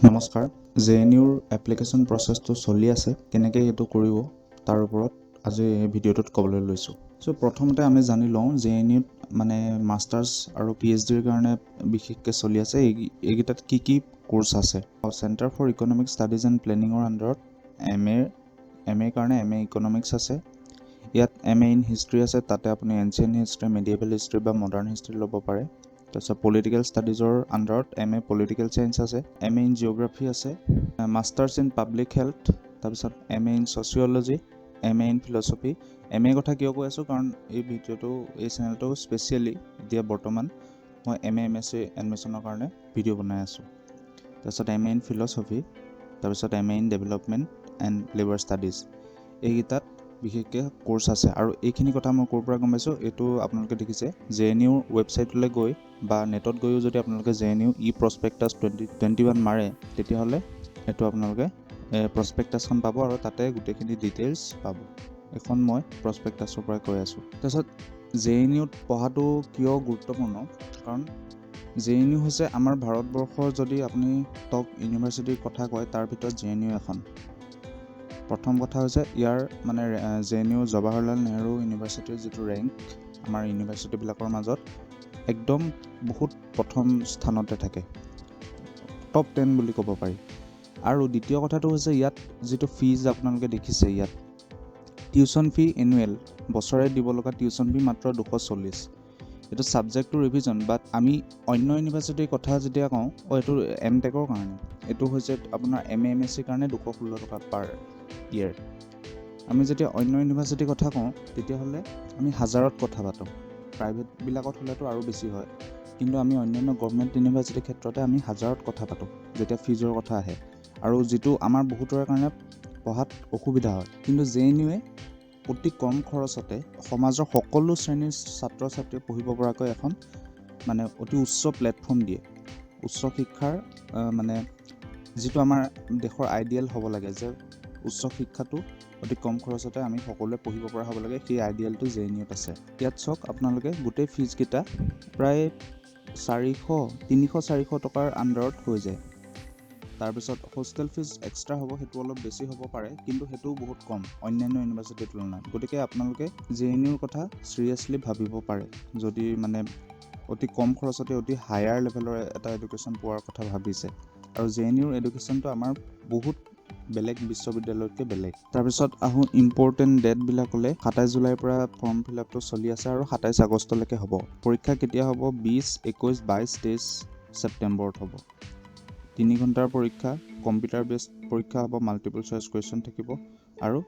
নমস্কাৰ। JNUৰ এপ্লিকেশ্যন প্ৰচেছটো চলি আছে, কেনেকৈ এইটো কৰিব তাৰ ওপৰত আজি এই ভিডিঅ'টোত ক'বলৈ লৈছোঁ। চ' প্ৰথমতে আমি জানি লওঁ JNUত মানে মাষ্টাৰ্ছ আৰু PhDৰ কাৰণে বিশেষকৈ চলি আছে এইকেইটাত কি কোৰ্ছ আছে। Centre for economic studies and প্লেনিঙৰ আণ্ডাৰত MA কাৰণে MA ইকনমিক্স আছে। ইয়াত MA ইন হিষ্ট্ৰী আছে, তাতে আপুনি এনচিয়েণ্ট হিষ্ট্ৰী, মেডিয়েভেল হিষ্ট্ৰী বা মডাৰ্ণ হিষ্ট্ৰী ল'ব পাৰে। তাৰপিছত পলিটিকেল ষ্টাডিজৰ আণ্ডাৰত MA পলিটিকেল চায়েন্স আছে, MA ইন জিঅ'গ্ৰাফী আছে, মাষ্টাৰ্ছ ইন পাব্লিক হেল্থ, তাৰপিছত MA in sociology, MA in philosophy. MA কথা কিয় কৈ আছোঁ, কাৰণ এই চেনেলটো স্পেচিয়েলি এতিয়া বৰ্তমান মই MA MSc এডমিশ্যনৰ কাৰণে ভিডিঅ' বনাই আছোঁ। তাৰপিছত MA ইন ফিলচফি, তাৰপিছত MA in development and labour studies. এইকেইটাত বিশেষকৈ কোৰ্ছ আছে। আৰু এইখিনি কথা মই ক'ৰ পৰা গম পাইছোঁ, এইটো আপোনালোকে দেখিছে JNUৰ ৱেবছাইটলৈ গৈ বা নেটত গৈও যদি আপোনালোকে JNU prospectus 2021 মাৰে, তেতিয়াহ'লে এইটো আপোনালোকে প্ৰচপেক্টাছখন পাব আৰু তাতে গোটেইখিনি ডিটেইলছ পাব। এখন মই প্ৰচপেক্টাছৰ পৰাই কৈ আছোঁ। তাৰপিছত JNUত পঢ়াটো কিয় গুৰুত্বপূৰ্ণ, কাৰণ JNU হৈছে আমাৰ ভাৰতবৰ্ষৰ যদি আপুনি টপ ইউনিভাৰ্চিটিৰ কথা কয়, তাৰ ভিতৰত JNU এখন। প্ৰথম কথা হৈছে ইয়াৰ মানে JNU জৱাহৰলাল নেহৰু ইউনিভাৰ্চিটিৰ যিটো ৰেংক আমাৰ ইউনিভাৰ্চিটিবিলাকৰ মাজত একদম বহুত প্ৰথম স্থানতে থাকে, টপ 10 বুলি ক'ব পাৰি। আৰু দ্বিতীয় কথাটো হৈছে ইয়াত যিটো ফিজ আপোনালোকে দেখিছে, ইয়াত টিউশ্যন ফি এনুৱেল বছৰে দিব লগা টিউশ্যন ফি মাত্ৰ 240। এইটো ছাবজেক্ট টু ৰিভিজন, বাট আমি অন্য ইউনিভাৰ্চিটিৰ কথা যেতিয়া কওঁ, এইটো MTechৰ কাৰণে, এইটো হৈছে আপোনাৰ MA MSc কাৰণে 216 টকা পাৰ ইয়েৰ। আমি যেতিয়া অন্য ইউনিভাৰ্চিটিৰ কথা কওঁ, তেতিয়াহ'লে আমি হাজাৰত কথা পাতোঁ। প্ৰাইভেটবিলাকত হ'লেতো আৰু বেছি হয়, কিন্তু আমি অন্যান্য গভৰ্ণমেণ্ট ইউনিভাৰ্চিটিৰ ক্ষেত্ৰতে আমি হাজাৰত কথা পাতোঁ যেতিয়া ফিজৰ কথা আহে, আৰু যিটো আমাৰ বহুতৰে কাৰণে পঢ়াত অসুবিধা হয়। কিন্তু JNUৱে অতি কম খৰচতে সমাজৰ সকলো শ্ৰেণীৰ ছাত্ৰ ছাত্ৰীয়ে পঢ়িব পৰাকৈ এখন মানে অতি উচ্চ প্লেটফৰ্ম দিয়ে। উচ্চ শিক্ষাৰ মানে যিটো আমাৰ দেশৰ আইডিয়েল হ'ব লাগে, যে উচ্চ শিক্ষাটো অতি কম খৰচতে আমি সকলোৱে পঢ়িব পৰা হ'ব লাগে, সেই আইডিয়েলটো JNUত আছে। ইয়াত চাওক আপোনালোকে গোটেই ফিজকেইটা প্ৰায় 300-400 টকাৰ আণ্ডাৰত হৈ যায়। তাৰপিছত হোষ্টেল ফিজ এক্সট্ৰা হ'ব, সেইটো অলপ বেছি হ'ব পাৰে, কিন্তু সেইটোও বহুত কম অন্যান্য ইউনিভাৰ্চিটিৰ তুলনাত। গতিকে আপোনালোকে JNUৰ কথা চিৰিয়াছলি ভাবিব পাৰে, যদি মানে অতি কম খৰচতে অতি হায়াৰ লেভেলৰ এটা এডুকেশ্যন পোৱাৰ কথা ভাবিছে। আৰু JNUৰ এডুকেশ্যনটো আমাৰ বহুত বেলেগ বিশ্ববিদ্যালয়তকৈ বেলেগ। তাৰপিছত আহোঁ ইম্পৰ্টেণ্ট ডেটবিলাকলৈ। 27 জুলাইৰ পৰা ফৰ্ম ফিল আপটো চলি আছে আৰু 27 আগষ্টলৈকে হ'ব। পৰীক্ষা কেতিয়া হ'ব? 20, 21, 22, 23 ছেপ্টেম্বৰত হ'ব। 3 ঘণ্টাৰ পৰীক্ষা, কম্পিউটাৰ বেছড পৰীক্ষা হ'ব, মাল্টিপল চইচ কুৱেশ্যন থাকিব, আৰু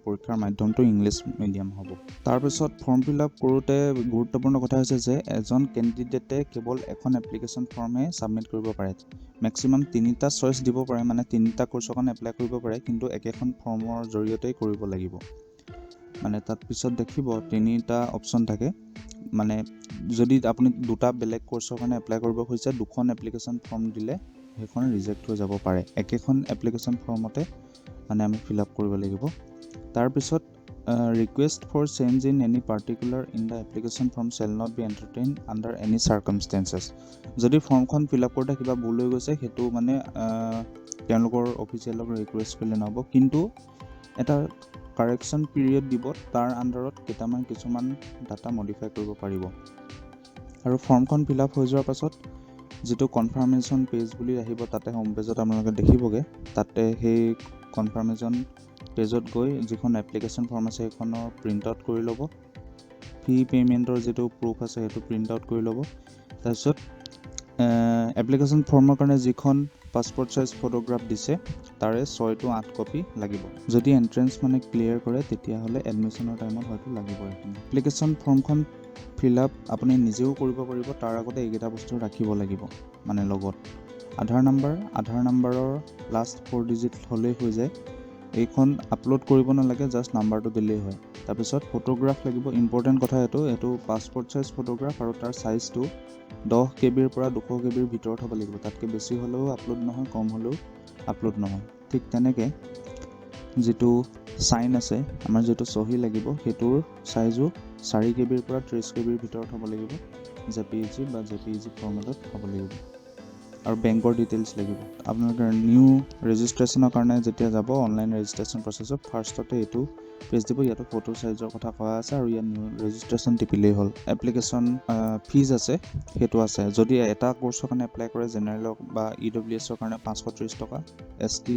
পৰীক্ষাৰ মাধ্যমটো ইংলিছ মিডিয়াম হ'ব। তাৰপিছত ফৰ্ম ফিল আপ কৰোঁতে গুৰুত্বপূৰ্ণ কথা হৈছে যে এজন কেণ্ডিডেটে কেৱল এখন এপ্লিকেশ্যন ফৰ্মহে ছাবমিট কৰিব পাৰে। মেক্সিমাম 3টা চইচ দিব পাৰে, মানে 3টা কোৰ্চৰ কাৰণে এপ্লাই কৰিব পাৰে, কিন্তু একেখন ফৰ্মৰ জৰিয়তেই কৰিব লাগিব। মানে তাত পিছত দেখিব 3টা অপশ্যন থাকে। মানে যদি আপুনি 2টা বেলেগ কোৰ্চৰ কাৰণে এপ্লাই কৰিব খুজিছে, 2খন এপ্লিকেশ্যন ফৰ্ম দিলে সেইখন ৰিজেক্ট হৈ যাব পাৰে। একেখন এপ্লিকেশ্যন ফৰ্মতে মানে আমি ফিল আপ কৰিব লাগিব। তাৰপিছত request for change in any particular in the application form shall not be entertain under any circumstances. যদি ফৰ্মখন ফিল আপ কৰোঁতে কিবা ভুল হৈ গৈছে, সেইটো মানে তেওঁলোকৰ অফিচিয়েলক ৰিকুৱেষ্ট কৰিলে নহ'ব, কিন্তু এটা কাৰেকশ্যন পিৰিয়ড দিব, তাৰ আণ্ডাৰত কিছুমান ডাটা মডিফাই কৰিব পাৰিব। আৰু ফৰ্মখন ফিল আপ হৈ যোৱাৰ পাছত যিটো কনফাৰ্মেশ্যন পেজ বুলি আহিব, তাতে হোম পেজত আপোনালোকে দেখিবগৈ, তাতে সেই কনফাৰ্মেশ্যন পেজত গৈ যিখন এপ্লিকেশ্যন ফৰ্ম আছে সেইখনৰ প্ৰিণ্ট আউট কৰি ল'ব। ফি পে'মেণ্টৰ যিটো প্ৰুফ আছে সেইটো প্ৰিণ্ট আউট কৰি ল'ব। তাৰপিছত এপ্লিকেশ্যন ফৰ্মৰ কাৰণে যিখন পাছপৰ্ট চাইজ ফটোগ্ৰাফ দিছে, তাৰে 6 to 8 কপি লাগিব। যদি এণ্ট্ৰেঞ্চ মানে ক্লিয়াৰ কৰে, তেতিয়াহ'লে এডমিশ্যনৰ টাইমত হয়তো লাগিব এইখিনি। এপ্লিকেশ্যন ফৰ্মখন ফিল আপ আপুনি নিজেও কৰিব পাৰিব, তাৰ আগতে এইকেইটা বস্তু ৰাখিব লাগিব মানে লগত। আধাৰ নাম্বাৰৰ লাষ্ট 4 ডিজিট হ'লেই হৈ যায়। এইখন আপলোড কৰিব নালাগে, জাষ্ট নাম্বাৰটো দিলেই হয়। তাৰপিছত ফটোগ্ৰাফ লাগিব, ইম্পৰ্টেণ্ট কথা এইটো পাছপৰ্ট চাইজ ফটোগ্ৰাফ, আৰু তাৰ চাইজটো 10 KBৰ পৰা 200 KBৰ ভিতৰত হ'ব লাগিব। তাতকৈ বেছি হ'লেও আপলোড নহয়, কম হ'লেও আপলোড নহয়। ঠিক তেনেকৈ যিটো চাইন আছে, আমাৰ যিটো চহী লাগিব, সেইটোৰ চাইজো 4 KBৰ পৰা 30 KBৰ ভিতৰত হ'ব লাগিব। JPEG বা JPEG ফৰ্মেটত হ'ব লাগিব। আৰু বেংকৰ ডিটেইলছ লাগিব। আপোনালোকে নিউ ৰেজিষ্ট্ৰেশ্যনৰ কাৰণে যেতিয়া যাব অনলাইন ৰেজিষ্ট্ৰেশ্যন প্ৰচেছত ফাৰ্ষ্টতে এইটো পেজ দিব। ইয়াতো ফটো চাইজৰ কথা কোৱা আছে আৰু ইয়াত নিউ ৰেজিষ্ট্ৰেশ্যন টিপিলেই হ'ল। এপ্লিকেশ্যন ফিজ আছে, সেইটো আছে। যদি এটা কোৰ্চৰ কাৰণে এপ্লাই কৰে জেনেৰেলৰ বা EWSৰ কাৰণে 530 টকা, ST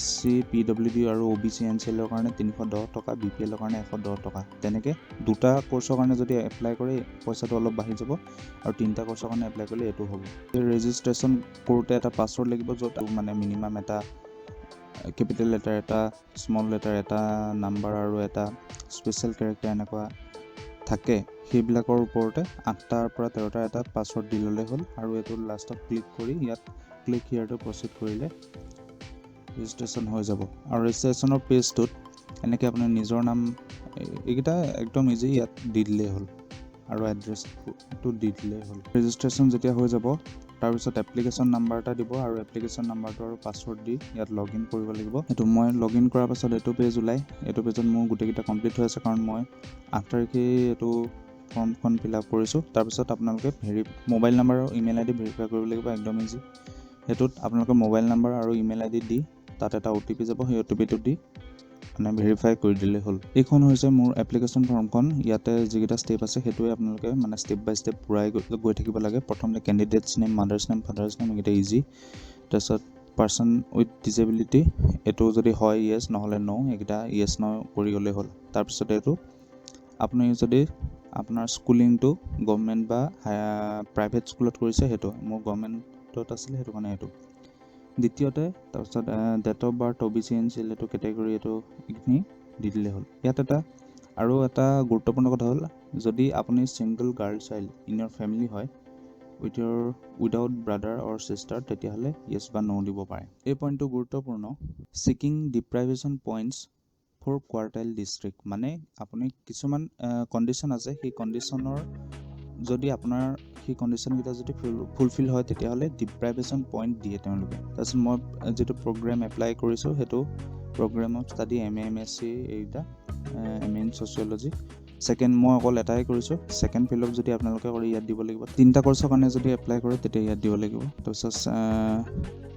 SC PWD আৰু OBC NCLৰ কাৰণে 310 টকা, BPLৰ কাৰণে 110 টকা। তেনেকৈ দুটা কোৰ্চৰ কাৰণে যদি এপ্লাই কৰে পইচাটো অলপ বাঢ়ি যাব আৰু তিনিটা কোৰ্চৰ কাৰণে এপ্লাই কৰিলে এইটো হ'ব। ৰেজিষ্ট্ৰেশ্যন কৰোঁতে এটা পাছৱৰ্ড লাগিব, য'ত মানে মিনিমাম এটা কেপিটেল লেটাৰ, এটা স্মল লেটাৰ, এটা নাম্বাৰ আৰু এটা স্পেচিয়েল কেৰেক্টাৰ এনেকুৱা থাকে। সেইবিলাকৰ ওপৰতে 8টাৰ পৰা 13টা এটা পাছৱৰ্ড দি ল'লে হ'ল আৰু এইটো লাষ্টত ক্লিক কৰি ইয়াত ক্লিক হিয়াৰটো প্ৰচিড কৰিলে ৰেজিষ্ট্ৰেশ্যন হৈ যাব। আৰু ৰেজিষ্ট্ৰেশ্যনৰ পেজটোত এনেকৈ আপোনাৰ নিজৰ নাম এইকেইটা একদম ইজি ইয়াত দি দিলেই হ'ল আৰু এড্ৰেছটো দি দিলেই হ'ল। ৰেজিষ্ট্ৰেশ্যন যেতিয়া হৈ যাব তাৰপিছত এপ্লিকেশ্যন নাম্বাৰ এটা দিব আৰু এপ্লিকেশ্যন নাম্বাৰটো আৰু পাছৱৰ্ড দি ইয়াত লগ ইন কৰিব লাগিব। সেইটো মই লগ ইন কৰাৰ পাছত এইটো পেজ ওলায়। এইটো পেজত মোৰ গোটেইকেইটা কমপ্লিট হৈ আছে কাৰণ মই 8 তাৰিখে এইটো ফৰ্মখন ফিল আপ কৰিছোঁ। তাৰপিছত আপোনালোকে মোবাইল নাম্বাৰ আৰু ইমেইল ID ভেৰিফাই কৰিব লাগিব, একদম ইজি। সেইটোত আপোনালোকে মোবাইল নাম্বাৰ আৰু ইমেইল ID দি তাত এটা OTP যাব, সেই OTPটো দি মানে ভেৰিফাই কৰি দিলেই হ'ল। এইখন হৈছে মোৰ এপ্লিকেশ্যন ফৰ্মখন। ইয়াতে যিকেইটা ষ্টেপ আছে সেইটোৱে আপোনালোকে মানে ষ্টেপ বাই ষ্টেপ পূৰাই গৈ থাকিব লাগে। প্ৰথমতে candidates name, mothers name, father's name, এইকেইটা ইজি। তাৰপিছত পাৰ্চন উইথ ডিজেবিলিটি, এইটো যদি হয় য়েছ, নহ'লে ন', এইকেইটা য়েছ ন' কৰি গ'লেই হ'ল। তাৰপিছত এইটো আপুনি যদি আপোনাৰ স্কুলিংটো গভৰ্ণমেণ্ট বা প্ৰাইভেট স্কুলত কৰিছে সেইটো, মোৰ গভৰ্ণমেণ্টত আছিলে সেইটো কাৰণে এইটো। দ্বিতীয়তে তাৰপিছত date of birth, OBC NCL, এইটো কেটেগৰী, এইটো এইখিনি দি দিলেই হ'ল। ইয়াত আৰু এটা গুৰুত্বপূৰ্ণ কথা হ'ল, যদি আপুনি single girl child in your family হয় উইদাউট ব্ৰাদাৰ অৰ ছিষ্টাৰ, তেতিয়াহ'লে য়েছ বা ন' দিব পাৰে। এই পইণ্টটো গুৰুত্বপূৰ্ণ। Seeking deprivation points for quartile district, মানে আপুনি কিছুমান কণ্ডিশ্যন আছে, সেই কণ্ডিশ্যনৰ যদি আপোনাৰ সেই কণ্ডিশ্যনকেইটা যদি ফুলফিল হয় তেতিয়াহ'লে ডিপ্ৰাইভেশ্যন পইণ্ট দিয়ে তেওঁলোকে। তাৰপিছত মই যিটো প্ৰগ্ৰেম এপ্লাই কৰিছোঁ সেইটো programme of study MA MSc এইকেইটা, MA ইন ছ'চিয়লজি। ছেকেণ্ড মই অকল এটাই কৰিছোঁ। ছেকেণ্ড ফিল আপ যদি আপোনালোকে কৰি ইয়াত দিব লাগিব। 3টা কোৰ্চৰ কাৰণে যদি এপ্লাই কৰে তেতিয়া ইয়াত দিব লাগিব। তাৰপিছত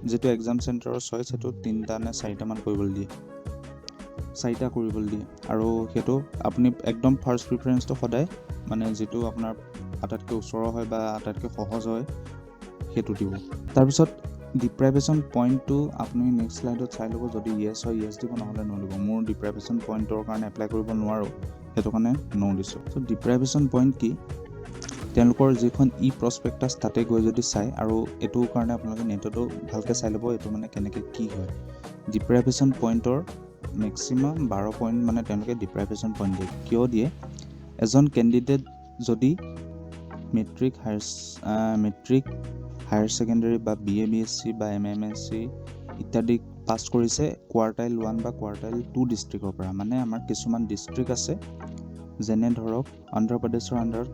যিটো এক্সাম চেণ্টাৰৰ চইচ সেইটো 3টা নে 4টামান কৰিবলৈ দিয়ে, 4টা কৰিবলৈ দিয়ে। আৰু সেইটো আপুনি একদম ফাৰ্ষ্ট প্ৰিফাৰেঞ্চটো সদায় মানে যিটো আপোনাৰ আটাইতকৈ ওচৰৰ হয় বা আটাইতকৈ সহজ হয় সেইটো দিব। তাৰপিছত ডিপ্ৰাইভেশ্যন পইণ্টটো আপুনি নেক্সট স্লাইডত চাই ল'ব। যদি য়েছ হয় য়েছ দিব, নহ'লে ন' দিব। মোৰ ডিপ্ৰাইভেশ্যন পইণ্টৰ কাৰণে এপ্লাই কৰিব নোৱাৰোঁ, সেইটো কাৰণে ন' দিছোঁ। চ' ডিপ্ৰাইভেশ্যন পইণ্ট কি, তেওঁলোকৰ যিখন প্ৰস্পেক্টাছ তাতে গৈ যদি চায়, আৰু এইটোৰ কাৰণে আপোনালোকে নেটতো ভালকৈ চাই ল'ব এইটো মানে কেনেকৈ কি হয়। ডিপ্ৰাইভেশ্যন পইণ্টৰ মেক্সিমাম 12 পইণ্ট মানে তেওঁলোকে ডিপ্ৰাইভেশ্যন পইণ্ট দিয়ে। কিয় দিয়ে, এজন কেণ্ডিডেট যদি মেট্ৰিক হায়াৰ ছেকেণ্ডেৰী বা BA BSc বা MA MSc ইত্যাদি পাছ কৰিছে কোৱাৰ্টাইল 1 বা কোৱাৰ্টাইল 2 ডিষ্ট্ৰিক্টৰ পৰা। মানে আমাৰ কিছুমান ডিষ্ট্ৰিক্ট আছে, যেনে ধৰক অন্ধ্ৰপ্ৰদেশৰ আণ্ডাৰত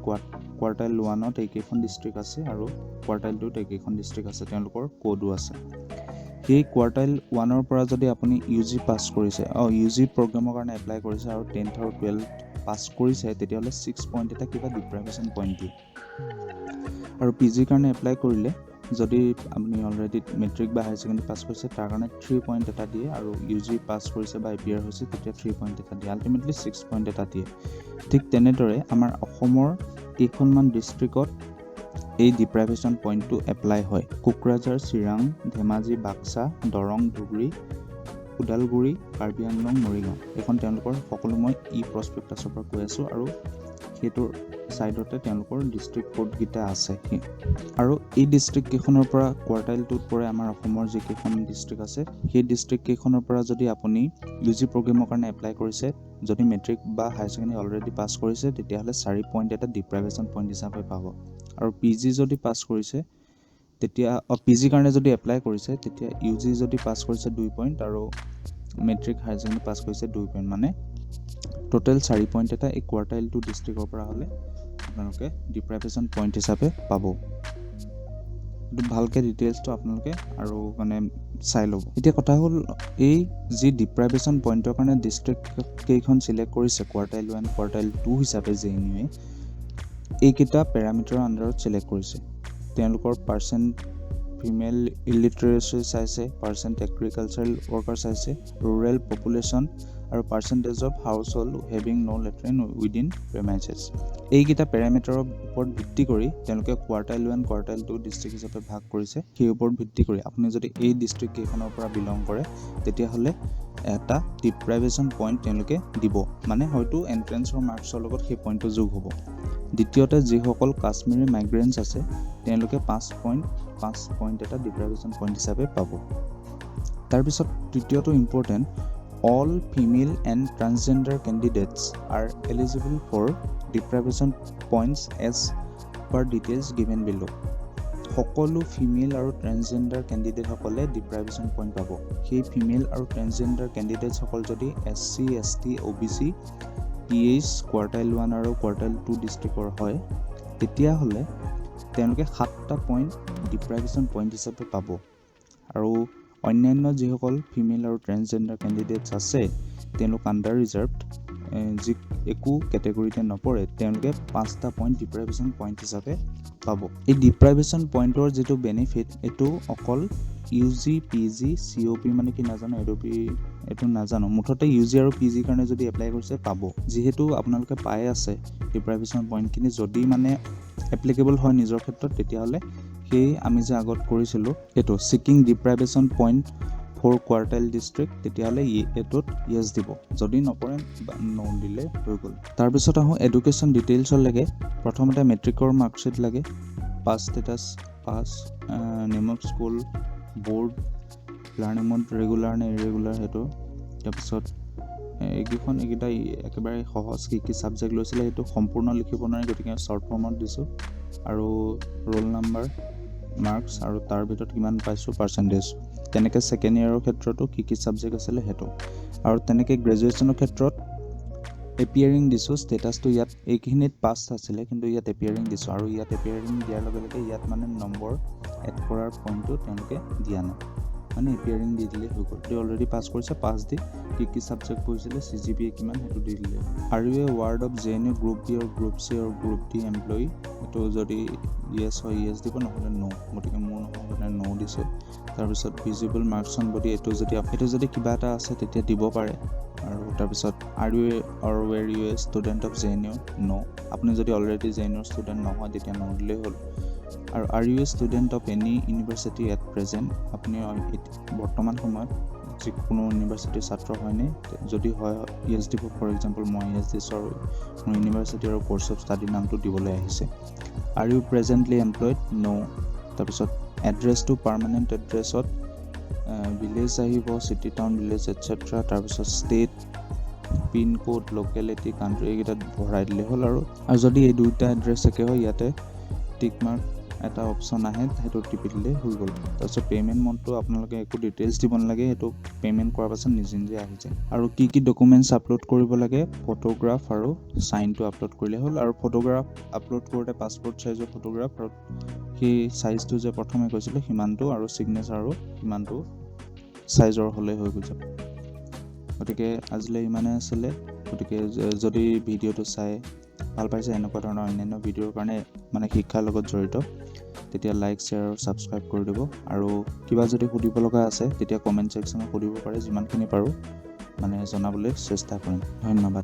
কোৱাৰ্টাইল 1ত এইকেইখন ডিষ্ট্ৰিক্ট আছে আৰু কোৱাৰ্টাইল 2ত এইকেইখন ডিষ্ট্ৰিক্ট আছে, তেওঁলোকৰ কোডো আছে। সেই কোৱাৰ্টাইল 1ৰ পৰা যদি আপুনি UG পাছ কৰিছে, UG প্ৰগ্ৰেমৰ কাৰণে এপ্লাই কৰিছে আৰু 10th আৰু 12th পাছ কৰিছে, তেতিয়াহ'লে 6 পইণ্ট এটা কিবা ডিপ্ৰাইভেশ্যন পইণ্ট দিয়ে। আৰু PGৰ কাৰণে এপ্লাই কৰিলে যদি আপুনি অলৰেডি মেট্ৰিক বা হায়াৰ ছেকেণ্ডেৰী পাছ কৰিছে তাৰ কাৰণে 3 পইণ্ট এটা দিয়ে, আৰু UG পাছ কৰিছে বা APR হৈছে তেতিয়া 3 পইণ্ট এটা দিয়ে, আল্টিমেটলি 6 পইণ্ট এটা দিয়ে। ঠিক তেনেদৰে আমাৰ অসমৰ কেইখনমান ডিষ্ট্ৰিক্টত এই ডিপ্ৰাইভেশ্যন পইণ্টটো এপ্লাই হয়। কোকৰাঝাৰ, চিৰাং, ধেমাজি, বাক্সা, দৰং, ধুবুৰী, ওদালগুৰি, কাৰ্বি আংলং, মৰিগাঁও, এইখন তেওঁলোকৰ সকলো মই প্ৰস্পেক্টাছৰ পৰা কৈ আছোঁ আৰু সেইটোৰ ছাইডতে তেওঁলোকৰ ডিষ্ট্ৰিক্ট কোডকেইটা আছে। আৰু এই ডিষ্ট্ৰিক্ট কেইখনৰ পৰা কোৱাৰ্টাইল 2ত পৰে আমাৰ অসমৰ যিকেইখন ডিষ্ট্ৰিক্ট আছে, সেই ডিষ্ট্ৰিক্ট কেইখনৰ পৰা যদি আপুনি UG প্ৰগ্ৰেমৰ কাৰণে এপ্লাই কৰিছে, যদি মেট্ৰিক বা হায়াৰ ছেকেণ্ডেৰী অলৰেডি পাছ কৰিছে, তেতিয়াহ'লে 4 পইণ্ট এটা ডিপ্ৰাইভেশ্যন পইণ্ট হিচাপে পাব। আৰু PG যদি পাছ কৰিছে তেতিয়া PGৰ কাৰণে যদি এপ্লাই কৰিছে তেতিয়া UG যদি পাছ কৰিছে 2 পইণ্ট আৰু মেট্ৰিক হায়াৰ ছেকেণ্ডেৰী পাছ কৰিছে 2 পইণ্ট, মানে টোটেল 4 পইণ্ট এটা এই কোৱাৰ্টাইল 2 ডিষ্ট্ৰিক্টৰ পৰা হ'লে আপোনালোকে ডিপ্ৰাইভেশ্যন পইণ্ট হিচাপে পাব। এইটো ভালকৈ ডিটেইলছটো আপোনালোকে আৰু মানে চাই ল'ব। এতিয়া কথা হ'ল, এই যি ডিপ্ৰাইভেশ্যন পইণ্টৰ কাৰণে ডিষ্ট্ৰিক্ট কেইখন চিলেক্ট কৰিছে কোৱাৰ্টাইল 1, কোৱাৰ্টাইল 2 হিচাপে JNUৱে, এইকেইটা পেৰামিটাৰৰ আণ্ডাৰত চিলেক্ট কৰিছে। তেওঁলোকৰ ফিমেল ইলিটাৰেচি চাইছে, পাৰ্চেণ্ট এগ্ৰিকালচাৰেল ৱৰ্কাৰ চাইছে, ৰুৰেল পপুলেশ্যন আৰু percentage of household having no' latrine within premises. এইকেইটা পেৰামিটাৰৰ ওপৰত ভিত্তি কৰি তেওঁলোকে কোৱাৰ্টাইল 1 কোৱাৰ্টাইল 2 ডিষ্ট্ৰিক্ট হিচাপে ভাগ কৰিছে। সেই ওপৰত ভিত্তি কৰি আপুনি যদি এই ডিষ্ট্ৰিক্ট কেইখনৰ পৰা বিলং কৰে তেতিয়াহ'লে এটা ডিপ্ৰাইভেশ্যন পইণ্ট তেওঁলোকে দিব, মানে হয়তো এণ্ট্ৰেঞ্চৰ মাৰ্কছৰ লগত সেই পইণ্টটো যোগ হ'ব। দ্বিতীয়তে যিসকল কাশ্মীৰী মাইগ্ৰেণ্টছ আছে তেওঁলোকে 5 পইণ্ট এটা ডিপ্ৰাইভেশ্যন পইণ্ট হিচাপে পাব। তাৰপিছত তৃতীয়টো important, all female and transgender candidates are eligible for deprivation points as per details given below'. সকলো ফিমেল আৰু ট্ৰেন্সজেণ্ডাৰ কেণ্ডিডেটসকলে ডিপ্ৰাইভেশ্যন পইণ্ট পাব। সেই ফিমেল আৰু ট্ৰেন্সজেণ্ডাৰ কেণ্ডিডেটসকল যদি SC ST OBC PH কোৱাৰ্টাইল 1 আৰু কোৱাৰ্টাইল 2 ডিষ্ট্ৰিক্টৰ হয় তেতিয়াহ'লে তেওঁলোকে 7টা পইণ্ট ডিপ্ৰাইভেশ্যন পইণ্ট হিচাপে পাব। আৰু অন্যান্য যিসকল ফিমেল আৰু ট্ৰেন্সজেণ্ডাৰ কেণ্ডিডেটছ আছে তেওঁলোক আণ্ডাৰ ৰিজাৰ্ভড, যি একো কেটেগৰীতে নপৰে, তেওঁলোকে 5টা পইণ্ট ডিপ্ৰাইভেশ্যন পইণ্ট হিচাপে পাব। এই ডিপ্ৰাইভেশ্যন পইণ্টৰ যিটো বেনিফিট এইটো অকল UG PG COP মানে কি নাজানো, এইটো নাজানো, মুঠতে UG আৰু PG কাৰণে যদি এপ্লাই কৰিছে পাব। যিহেতু আপোনালোকে পাই আছে ডিপ্ৰাইভেশ্যন পইণ্টখিনি যদি মানে এপ্লিকেবল হয় নিজৰ ক্ষেত্ৰত তেতিয়াহ'লে সেই আমি যে আগত কৰিছিলোঁ এইটো ছিকিং ডিপ্ৰাইভেশ্যন পইণ্ট ফৰ কোৱাৰ্টাইল ডিষ্ট্ৰিক্ট তেতিয়াহ'লে এইটোত য়েছ দিব, যদি নপৰে ন' দিলে হৈ গ'ল। তাৰপিছত আহোঁ এডুকেশ্যন ডিটেইলছলৈকে। প্ৰথমতে মেট্ৰিকৰ মাৰ্কশ্বিট লাগে, pass status pass, name of school, board, learning mode regular নে ইৰেগুলাৰ সেইটো। তাৰপিছত এইকেইটা একেবাৰে সহজ, কি ছাবজেক্ট লৈছিলে সেইটো সম্পূৰ্ণ লিখিব নোৱাৰি গতিকে শ্বৰ্ট ফৰ্মত দিছোঁ, আৰু ৰোল নাম্বাৰ, মাৰ্কছ আৰু তাৰ ভিতৰত কিমান পাইছোঁ পাৰ্চেণ্টেজ। তেনেকৈ ছেকেণ্ড ইয়েৰৰ ক্ষেত্ৰতো কি ছাবজেক্ট আছিলে সেইটো, আৰু তেনেকৈ গ্ৰেজুৱেশ্যনৰ ক্ষেত্ৰত এপিয়াৰিং দিছোঁ। ষ্টেটাছটো ইয়াত এইখিনিত পাছ আছিলে কিন্তু ইয়াত এপিয়াৰিং দিছোঁ, আৰু ইয়াত এপিয়াৰিং দিয়াৰ লগে লগে ইয়াত মানে নম্বৰ এড কৰাৰ পইণ্টটো তেওঁলোকে দিয়া নাই, মানে এপিয়াৰিং দি দিলে হৈ গ'ল। অলৰেডি পাছ কৰিছে, পাছ দি কি ছাবজেক্ট পঢ়িছিলে, CGPA কিমান সেইটো দি দিলে। আৰু ward of JNU group B আৰু গ্ৰুপ চি আৰু গ্ৰুপ ডি এমপ্লয়ী, এইটো যদি য়েছ হয় য়েছ দিব, নহ'লে ন', গতিকে মোৰ নহয় মানে ন' দিছোঁ। তাৰপিছত ভিজিবল মাৰ্কছ অন বডি, এইটো যদি কিবা এটা আছে তেতিয়া দিব পাৰে। আৰু তাৰপিছত are you a student of JNU, no'. আপুনি যদি অলৰেডি JNUৰ ষ্টুডেণ্ট নহয় তেতিয়া ন' দিলেই হ'ল। আৰু are you a student of any university at present, আপুনি বৰ্তমান সময়ত যিকোনো ইউনিভাৰ্চিটিৰ ছাত্ৰ হয়নে, যদি হয় য়েছ দিব। ফৰ এক্সাম্পল মই য়েছ দিছোঁ আৰু মোৰ ইউনিভাৰ্চিটি আৰু কোৰ্চ অফ ষ্টাডি নামটো দিবলৈ আহিছে। Are you presently employed, no'. তাৰপিছত এড্ৰেছটো পাৰ্মানেণ্ট এড্ৰেছত ভিলেজ আহিব, চিটি টাউন ভিলেজ এটচেট্ৰা। তাৰপিছত state, pin code, locality, country এইকেইটাত ভৰাই দিলে হ'ল। আৰু যদি এই দুইটা এড্ৰেছ একে হয় ইয়াতে টিক মাৰ্ক এটা অপশ্যন আহে, সেইটো টিপি দিলেই হৈ গ'ল। তাৰপিছত পে'মেণ্ট মডটো আপোনালোকে একো ডিটেইলছ দিব নালাগে, সেইটো পে'মেণ্ট কৰাৰ পাছত নিজে আহি যায়। আৰু কি ডকুমেণ্টছ আপলোড কৰিব লাগে, ফটোগ্ৰাফ আৰু চাইনটো আপলোড কৰিলে হ'ল। আৰু ফটোগ্ৰাফ আপলোড কৰোঁতে পাছপৰ্ট চাইজৰ ফটোগ্ৰাফ, আৰু সেই চাইজটো যে প্ৰথমে কৈছিলোঁ সিমানটো, আৰু ছিগনেচাৰো সিমানটো চাইজৰ হ'লেই হৈ যাব। গতিকে আজিলৈ ইমানেই আছিলে। গতিকে যদি ভিডিঅ'টো চাই ভাল পাইছে, এনেকুৱা ধৰণৰ অন্যান্য ভিডিঅ'ৰ কাৰণে মানে শিক্ষাৰ লগত জড়িত, তেতিয়া লাইক, শ্বেয়াৰ আৰু ছাবস্ক্ৰাইব কৰি দিব। আৰু কিবা যদি সুধিব লগা আছে তেতিয়া কমেণ্ট ছেকশ্যনত সুধিব পাৰে, যিমানখিনি পাৰোঁ মানে জনাবলৈ চেষ্টা কৰিম। ধন্যবাদ।